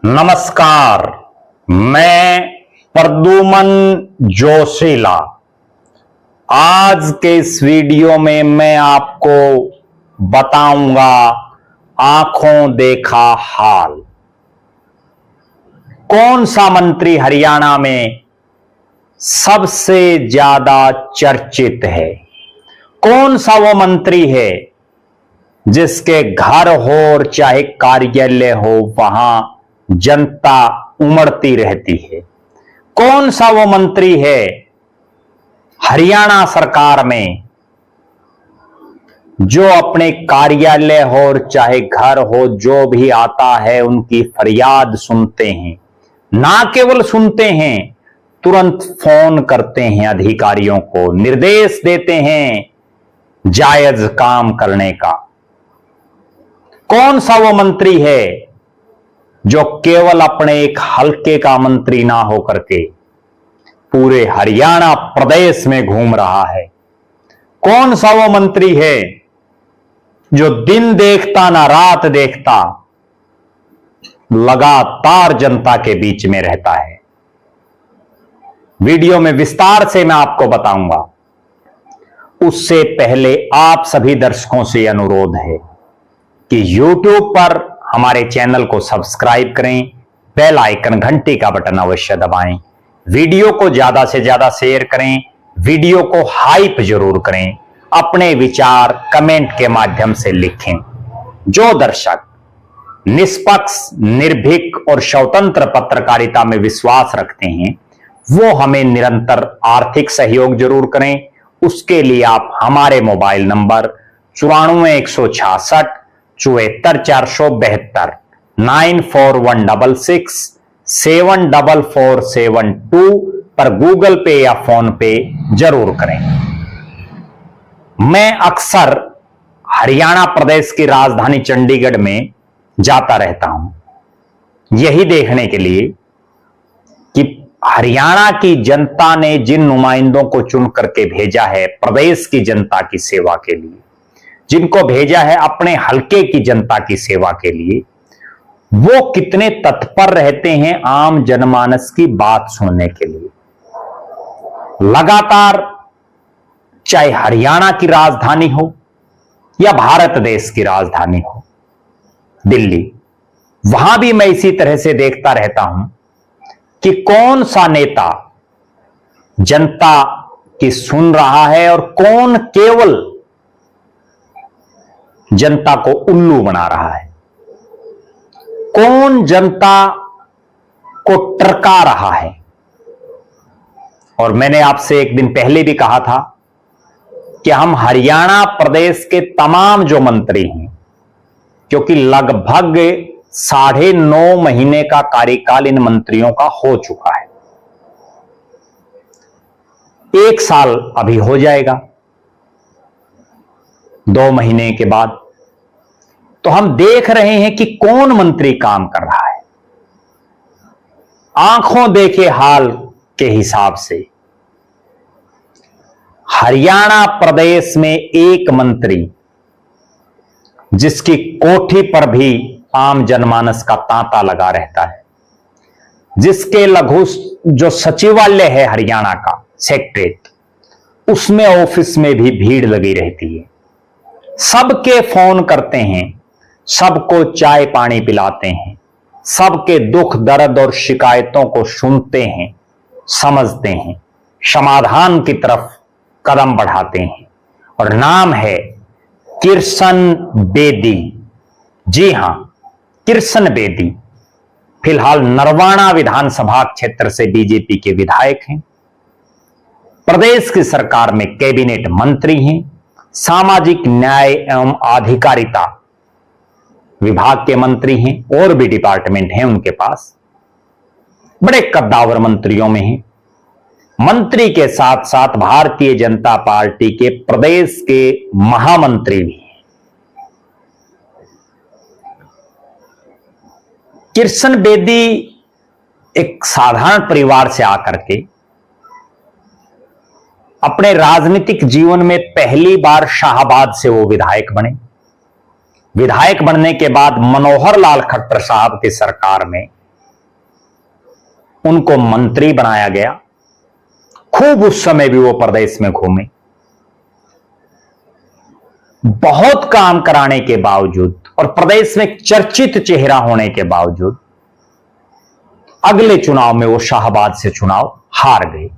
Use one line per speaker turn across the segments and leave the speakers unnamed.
नमस्कार, मैं प्रद्युमन जोशीला। आज के इस वीडियो में मैं आपको बताऊंगा आंखों देखा हाल। कौन सा मंत्री हरियाणा में सबसे ज्यादा चर्चित है? कौन सा वो मंत्री है जिसके घर हो और चाहे कार्यालय हो वहां जनता उमड़ती रहती है? कौन सा वो मंत्री है हरियाणा सरकार में जो अपने कार्यालय हो और चाहे घर हो जो भी आता है उनकी फरियाद सुनते हैं? ना केवल सुनते हैं, तुरंत फोन करते हैं अधिकारियों को, निर्देश देते हैं जायज काम करने का। कौन सा वो मंत्री है जो केवल अपने एक हलके का मंत्री ना होकर के पूरे हरियाणा प्रदेश में घूम रहा है? कौन सा वो मंत्री है जो दिन देखता ना रात देखता लगातार जनता के बीच में रहता है? वीडियो में विस्तार से मैं आपको बताऊंगा। उससे पहले आप सभी दर्शकों से अनुरोध है कि YouTube पर हमारे चैनल को सब्सक्राइब करें, बेल आइकन घंटी का बटन अवश्य दबाएं, वीडियो को ज्यादा से ज्यादा शेयर करें, वीडियो को हाइप जरूर करें, अपने विचार कमेंट के माध्यम से लिखें। जो दर्शक निष्पक्ष, निर्भीक और स्वतंत्र पत्रकारिता में विश्वास रखते हैं वो हमें निरंतर आर्थिक सहयोग जरूर करें। उसके लिए आप हमारे मोबाइल नंबर 94 166 74 472 9416 74472 पर गूगल पे या फोन पे जरूर करें। मैं अक्सर हरियाणा प्रदेश की राजधानी चंडीगढ़ में जाता रहता हूं यही देखने के लिए कि हरियाणा की जनता ने जिन नुमाइंदों को चुन करके भेजा है प्रदेश की जनता की सेवा के लिए, जिनको भेजा है अपने हलके की जनता की सेवा के लिए, वो कितने तत्पर रहते हैं आम जनमानस की बात सुनने के लिए। लगातार चाहे हरियाणा की राजधानी हो या भारत देश की राजधानी हो दिल्ली, वहां भी मैं इसी तरह से देखता रहता हूं कि कौन सा नेता जनता की सुन रहा है और कौन केवल जनता को उल्लू बना रहा है, कौन जनता को टरका रहा है। और मैंने आपसे एक दिन पहले भी कहा था कि हम हरियाणा प्रदेश के तमाम जो मंत्री हैं, क्योंकि लगभग 9.5 महीने का कार्यकाल इन मंत्रियों का हो चुका है, 1 साल अभी हो जाएगा 2 महीने के बाद, तो हम देख रहे हैं कि कौन मंत्री काम कर रहा है। आंखों देखे हाल के हिसाब से हरियाणा प्रदेश में एक मंत्री जिसकी कोठी पर भी आम जनमानस का तांता लगा रहता है, जिसके लघु जो सचिवालय है हरियाणा का सेक्रेटरीट, उसमें ऑफिस में भी भीड़ लगी रहती है। सबके फोन करते हैं, सबको चाय पानी पिलाते हैं, सबके दुख दर्द और शिकायतों को सुनते हैं, समझते हैं, समाधान की तरफ कदम बढ़ाते हैं। और नाम है किशन बेदी। जी हां, किशन बेदी फिलहाल नरवाना विधानसभा क्षेत्र से बीजेपी के विधायक हैं, प्रदेश की सरकार में कैबिनेट मंत्री हैं, सामाजिक न्याय एवं अधिकारिता विभाग के मंत्री हैं और भी डिपार्टमेंट हैं उनके पास, बड़े कद्दावर मंत्रियों में हैं। मंत्री के साथ साथ भारतीय जनता पार्टी के प्रदेश के महामंत्री भी हैं। किशन बेदी एक साधारण परिवार से आकर के अपने राजनीतिक जीवन में पहली बार शाहबाद से वो विधायक बने। विधायक बनने के बाद मनोहर लाल खट्टर साहब की सरकार में उनको मंत्री बनाया गया। खूब उस समय भी वो प्रदेश में घूमे। बहुत काम कराने के बावजूद और प्रदेश में एक चर्चित चेहरा होने के बावजूद अगले चुनाव में वो शाहबाद से चुनाव हार गए।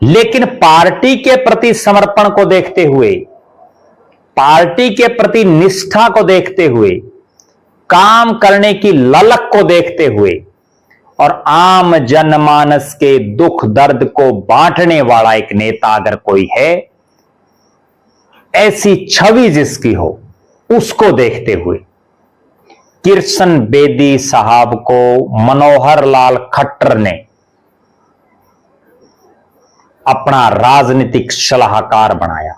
लेकिन पार्टी के प्रति समर्पण को देखते हुए, पार्टी के प्रति निष्ठा को देखते हुए, काम करने की ललक को देखते हुए और आम जनमानस के दुख दर्द को बांटने वाला एक नेता अगर कोई है, ऐसी छवि जिसकी हो, उसको देखते हुए किशन बेदी साहब को मनोहर लाल खट्टर ने अपना राजनीतिक सलाहकार बनाया।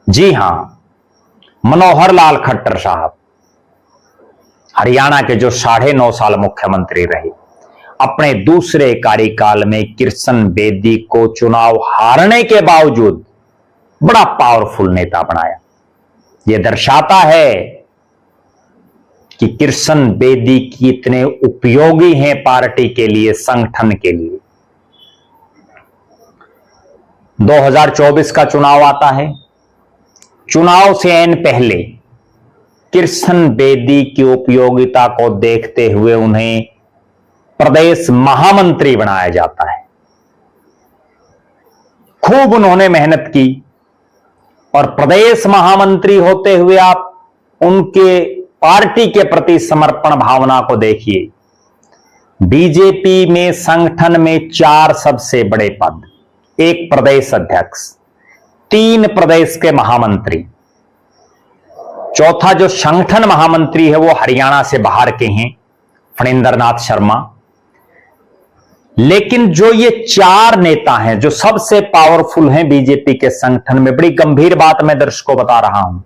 जी हां, मनोहर लाल खट्टर साहब हरियाणा के जो 9.5 साल मुख्यमंत्री रहे, अपने दूसरे कार्यकाल में किशन बेदी को चुनाव हारने के बावजूद बड़ा पावरफुल नेता बनाया। यह दर्शाता है कि किशन बेदी कितने उपयोगी हैं पार्टी के लिए, संगठन के लिए। 2024 का चुनाव आता है। चुनाव से ऐन पहले किशन बेदी की उपयोगिता को देखते हुए उन्हें प्रदेश महामंत्री बनाया जाता है। खूब उन्होंने मेहनत की और प्रदेश महामंत्री होते हुए आप उनके पार्टी के प्रति समर्पण भावना को देखिए। बीजेपी में संगठन में 4 सबसे बड़े पद, 1 प्रदेश अध्यक्ष, 3 प्रदेश के महामंत्री, चौथा जो संगठन महामंत्री है वो हरियाणा से बाहर के हैं, फणींद्र नाथ शर्मा। लेकिन जो ये 4 नेता हैं जो सबसे पावरफुल हैं बीजेपी के संगठन में, बड़ी गंभीर बात मैं दर्शकों को बता रहा हूं,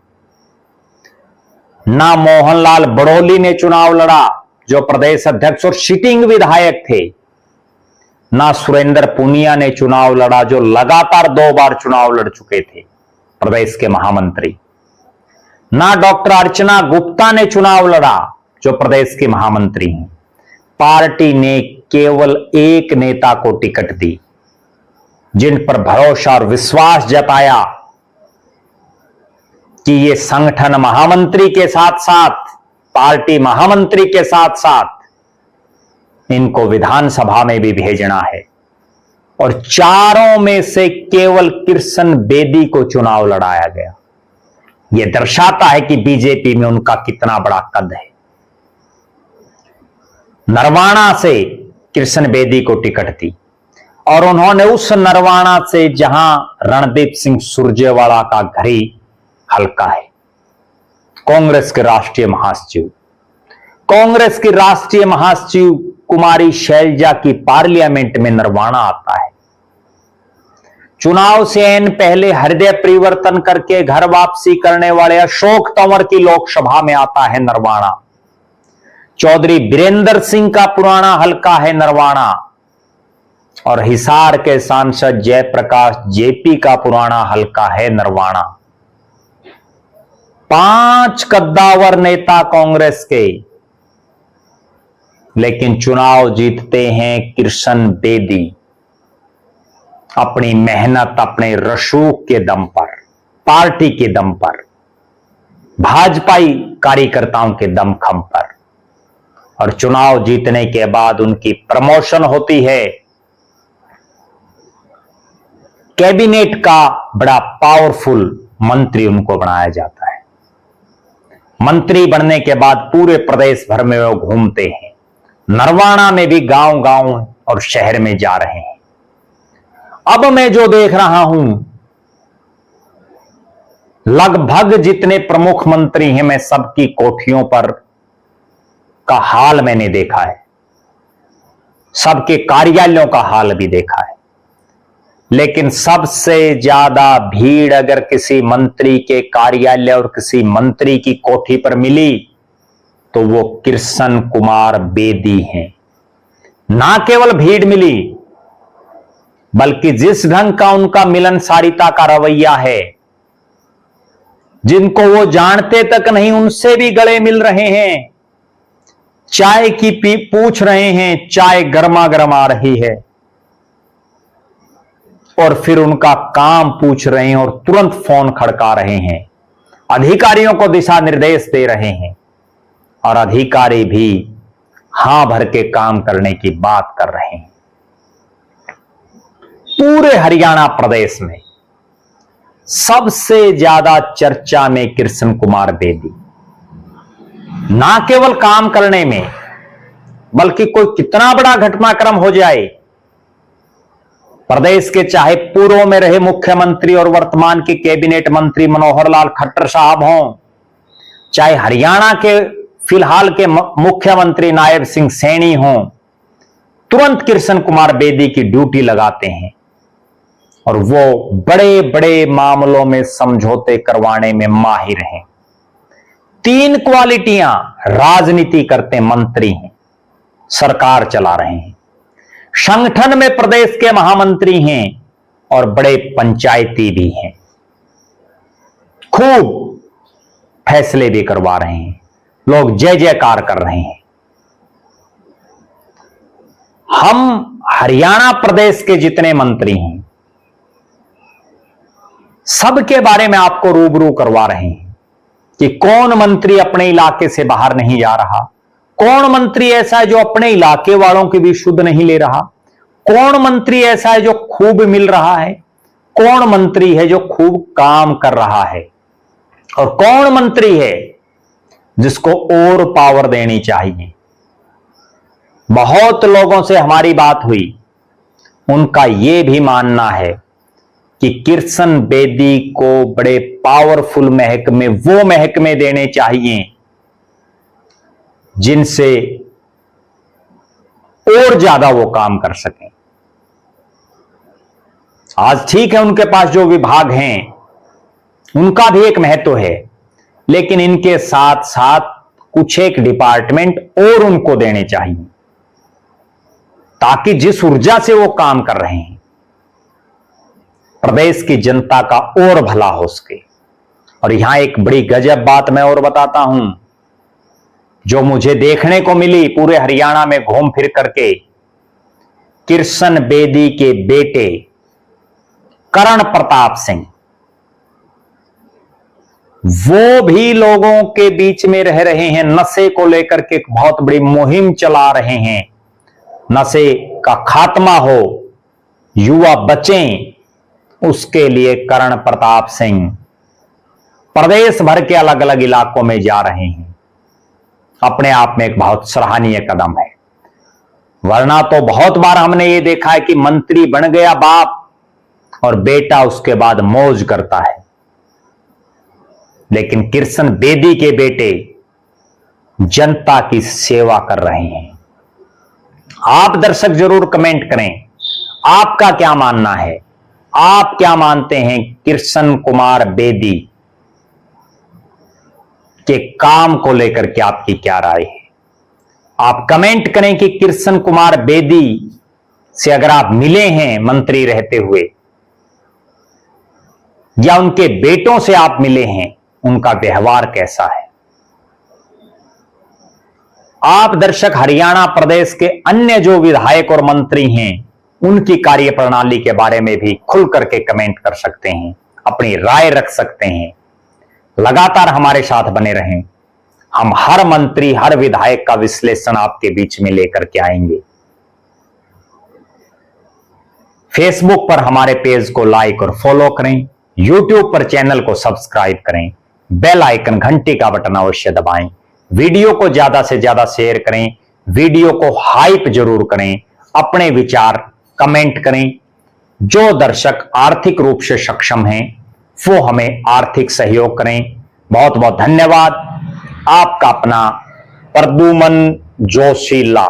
ना मोहनलाल बड़ौली ने चुनाव लड़ा जो प्रदेश अध्यक्ष और सिटिंग विधायक थे, ना सुरेंद्र पुनिया ने चुनाव लड़ा जो लगातार 2 बार चुनाव लड़ चुके थे प्रदेश के महामंत्री, ना डॉक्टर अर्चना गुप्ता ने चुनाव लड़ा जो प्रदेश के महामंत्री हैं। पार्टी ने केवल 1 नेता को टिकट दी, जिन पर भरोसा और विश्वास जताया कि ये संगठन महामंत्री के साथ साथ, पार्टी महामंत्री के साथ साथ इनको विधानसभा में भी भेजना है। और 4 में से केवल किशन बेदी को चुनाव लड़ाया गया। यह दर्शाता है कि बीजेपी में उनका कितना बड़ा कद है। नरवाना से किशन बेदी को टिकट दी और उन्होंने उस नरवाना से जहां रणदीप सिंह सुरजेवाला का घर ही हल्का है, कांग्रेस के राष्ट्रीय महासचिव, कांग्रेस की राष्ट्रीय महासचिव कुमारी शैलजा की पार्लियामेंट में नरवाना आता है। चुनाव से ऐन पहले हृदय परिवर्तन करके घर वापसी करने वाले अशोक तंवर की लोकसभा में आता है नरवाना। चौधरी बीरेंद्र सिंह का पुराना हलका है नरवाना और हिसार के सांसद जयप्रकाश जेपी का पुराना हलका है नरवाना। 5 कद्दावर नेता कांग्रेस के, लेकिन चुनाव जीतते हैं किशन बेदी अपनी मेहनत, अपने रसूख के दम पर, पार्टी के दम पर, भाजपाई कार्यकर्ताओं के दमखम पर। और चुनाव जीतने के बाद उनकी प्रमोशन होती है, कैबिनेट का बड़ा पावरफुल मंत्री उनको बनाया जाता है। मंत्री बनने के बाद पूरे प्रदेश भर में वो घूमते हैं, नरवाना में भी गांव-गांव और शहर में जा रहे हैं। अब मैं जो देख रहा हूं, लगभग जितने प्रमुख मंत्री हैं मैं सबकी कोठियों पर का हाल मैंने देखा है, सबके कार्यालयों का हाल भी देखा है। लेकिन सबसे ज्यादा भीड़ अगर किसी मंत्री के कार्यालय और किसी मंत्री की कोठी पर मिली तो वो किशन कुमार बेदी हैं। ना केवल भीड़ मिली बल्कि जिस ढंग का उनका मिलनसारिता का रवैया है, जिनको वो जानते तक नहीं उनसे भी गले मिल रहे हैं। चाय की पूछ रहे हैं, चाय गर्मा गर्म आ रही है, और फिर उनका काम पूछ रहे हैं और तुरंत फोन खड़का रहे हैं, अधिकारियों को दिशा निर्देश दे रहे हैं, और अधिकारी भी हां भर के काम करने की बात कर रहे हैं। पूरे हरियाणा प्रदेश में सबसे ज्यादा चर्चा में कृष्ण कुमार बेदी, ना केवल काम करने में, बल्कि कोई कितना बड़ा घटनाक्रम हो जाए, प्रदेश के चाहे पूर्व में रहे मुख्यमंत्री और वर्तमान के कैबिनेट मंत्री मनोहर लाल खट्टर साहब हों, चाहे हरियाणा के फिलहाल के मुख्यमंत्री नायब सिंह सैनी हों, तुरंत कृष्ण कुमार बेदी की ड्यूटी लगाते हैं और वो बड़े बड़े मामलों में समझौते करवाने में माहिर हैं। 3 क्वालिटियां, राजनीति करते मंत्री हैं, सरकार चला रहे हैं, संगठन में प्रदेश के महामंत्री हैं और बड़े पंचायती भी हैं, खूब फैसले भी करवा रहे हैं, लोग जय जयकार कर रहे हैं। हम हरियाणा प्रदेश के जितने मंत्री हैं सबके बारे में आपको रूबरू करवा रहे हैं कि कौन मंत्री अपने इलाके से बाहर नहीं जा रहा, कौन मंत्री ऐसा है जो अपने इलाके वालों की भी शुद्ध नहीं ले रहा, कौन मंत्री ऐसा है जो खूब मिल रहा है, कौन मंत्री है जो खूब काम कर रहा है, और कौन मंत्री है जिसको और पावर देनी चाहिए। बहुत लोगों से हमारी बात हुई, उनका यह भी मानना है कि कृष्ण बेदी को बड़े पावरफुल महकमे, वो महकमे देने चाहिए जिनसे और ज्यादा वो काम कर सकें। आज ठीक है, उनके पास जो विभाग हैं उनका भी एक महत्व है, लेकिन इनके साथ साथ कुछ एक डिपार्टमेंट और उनको देने चाहिए ताकि जिस ऊर्जा से वो काम कर रहे हैं प्रदेश की जनता का और भला हो सके। और यहां एक बड़ी गजब बात मैं और बताता हूं जो मुझे देखने को मिली पूरे हरियाणा में घूम फिर करके। कृष्ण बेदी के बेटे करण प्रताप सिंह, वो भी लोगों के बीच में रह रहे हैं, नशे को लेकर के एक बहुत बड़ी मुहिम चला रहे हैं, नशे का खात्मा हो, युवा बचें, उसके लिए करण प्रताप सिंह प्रदेश भर के अलग अलग इलाकों में जा रहे हैं। अपने आप में एक बहुत सराहनीय कदम है, वरना तो बहुत बार हमने ये देखा है कि मंत्री बन गया बाप और बेटा उसके बाद मौज करता है, लेकिन कृष्ण बेदी के बेटे जनता की सेवा कर रहे हैं। आप दर्शक जरूर कमेंट करें, आपका क्या मानना है, आप क्या मानते हैं कृष्ण कुमार बेदी के काम को लेकर के आपकी क्या राय है। आप कमेंट करें कि कृष्ण कुमार बेदी से अगर आप मिले हैं मंत्री रहते हुए या उनके बेटों से आप मिले हैं, उनका व्यवहार कैसा है। आप दर्शक हरियाणा प्रदेश के अन्य जो विधायक और मंत्री हैं उनकी कार्यप्रणाली के बारे में भी खुल करके कमेंट कर सकते हैं, अपनी राय रख सकते हैं। लगातार हमारे साथ बने रहें, हम हर मंत्री हर विधायक का विश्लेषण आपके बीच में लेकर के आएंगे। फेसबुक पर हमारे पेज को लाइक और फॉलो करें, यूट्यूब पर चैनल को सब्सक्राइब करें, बेल आइकन घंटी का बटन अवश्य दबाएं, वीडियो को ज्यादा से ज्यादा शेयर करें, वीडियो को हाइप जरूर करें, अपने विचार कमेंट करें। जो दर्शक आर्थिक रूप से सक्षम हैं वो हमें आर्थिक सहयोग करें। बहुत बहुत धन्यवाद। आपका अपना प्रद्युमन जोशीला।